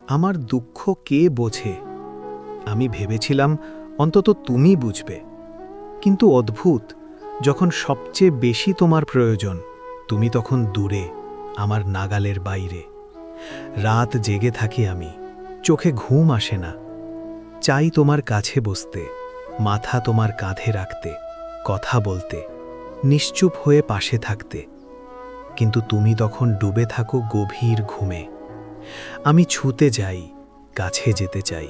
আমার দুঃখ কে বোঝে? আমি ভেবেছিলাম অন্তত তুমি বুঝবে। কিন্তু অদ্ভুত, যখন সবচেয়ে বেশি তোমার প্রয়োজন, তুমি তখন দূরে, আমার নাগালের বাইরে। রাত জেগে থাকি আমি, চোখে ঘুম আসে না। চাই তোমার কাছে বসতে, মাথা তোমার কাঁধে রাখতে, কথা বলতে, নিশ্চুপ হয়ে পাশে থাকতে। কিন্তু তুমি তখন ডুবে থাকো গভীর ঘুমে। আমি ছুতে যাই, কাছে যেতে চাই,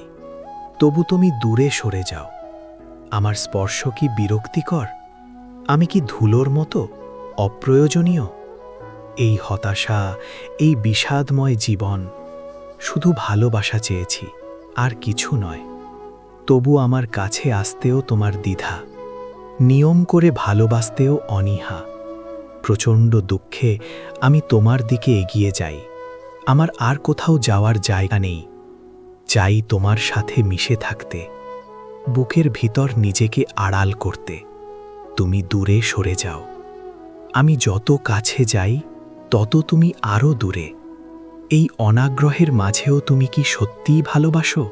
তবু তুমি দূরে সরে যাও। আমার স্পর্শ কি বিরক্তিকর? আমি কি ধুলোর মতো অপ্রয়োজনীয়? এই হতাশা, এই বিষাদময় জীবন, শুধু ভালোবাসা চেয়েছি, আর কিছু নয়। তবু আমার কাছে আসতেও তোমার দ্বিধা, নিয়ম করে ভালোবাসতেও অনীহা। প্রচণ্ড দুঃখে আমি তোমার দিকে এগিয়ে যাই। আমার আর কোথাও যাওয়ার জায়গা নেই। চাই তোমার সাথে মিশে থাকতে, বুকের ভিতর নিজেকে আড়াল করতে। তুমি দূরে সরে যাও। আমি যত কাছে যাই, তত তুমি আরও দূরে। এই অনাগ্রহের মাঝেও তুমি কি সত্যিই ভালোবাসো?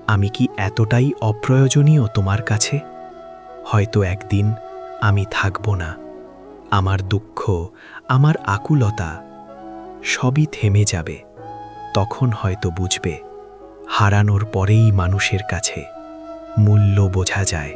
আমি কি এতটাই অপ্রয়োজনীয় তোমার কাছে? হয়তো একদিন আমি থাকব না। আমার দুঃখ, আমার আকুলতা সবই থেমে যাবে। তখন হয়তো বুঝবে, হারানোর পরেই মানুষের কাছে মূল্য বোঝা যায়।